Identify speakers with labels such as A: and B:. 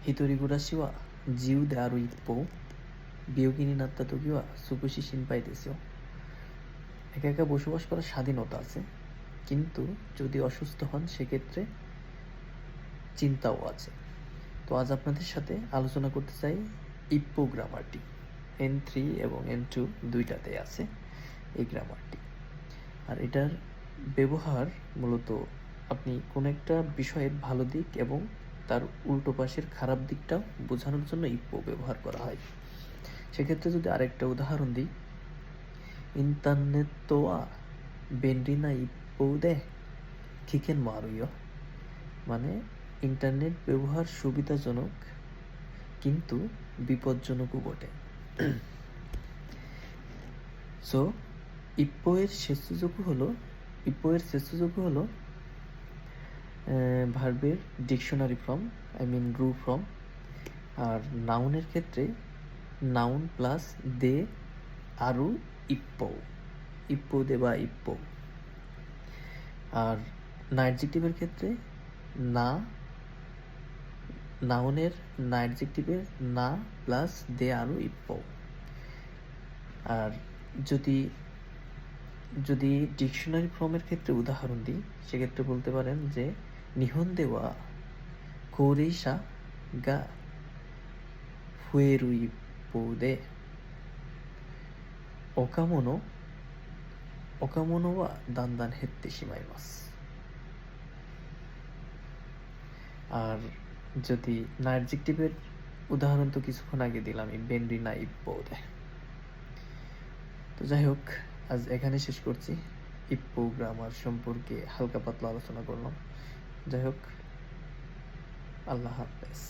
A: 一人暮らしは自由である一方、病気になった時は少し心配ですよ। একা একা বসবাস করার স্বাধীনতা আছে, কিন্তু যদি অসুস্থ হন সেক্ষেত্রে চিন্তাও আছে। তো আজ আপনাদের সাথে আলোচনা করতে চাই ইপ্পো গ্রামারটি। N3 এবং N2 দুইটাতেই আছে এই গ্রামারটি। আর এটার ব্যবহার মূলত আপনি কোনো একটা বিষয়ের ভালো দিক এবং তার উল্টো পাশের খারাপ দিকটাও বোঝানোর জন্য ইপ্পো ব্যবহার করা হয়। সেক্ষেত্রে যদি আরেকটা উদাহরণ দিই, ইন্টারনেটটোয়া বেন্ডিনা ইপ্পোদে খিকেন মারুইয়, মানে ইন্টারনেট ব্যবহার সুবিধাজনক কিন্তু বিপজ্জনকও বটে। সো ইপ্পোয়ের শেষযোগ্য হলো ভার্বের ডিকশনারি ফর্ম, রু ফর্ম। আর নাউনের ক্ষেত্রে নাউন প্লাস দে আরু ইপ্পো দে বা ইপ্পো। আর নাইডজেক্টিভের ক্ষেত্রে না, নাউনের নাইডজেক্টিভের না প্লাস দে আরু ইপ্পো। আর যদি ডিকশনারি ফর্মের ক্ষেত্রে উদাহরণ দিই, সেক্ষেত্রে বলতে পারেন যে নিহন্দে ওয়া কোরেইশা গা ফুয়েরু ইপ্পোদে ওকামোনো ওয়া দান্দান হেত্তে শিমাইমাসু। আর যদি নাইডজেক্টিভের উদাহরণ তো কিছুক্ষণ আগে দিলাম, বেন্ডিনা ইপ্পোদে। তো যাই হোক, আজ এখানে শেষ করছি। ইপ্পো গ্রামার সম্পর্কে হালকা পাতলা আলোচনা করলাম। যাই হোক, আল্লাহ হাফেজ।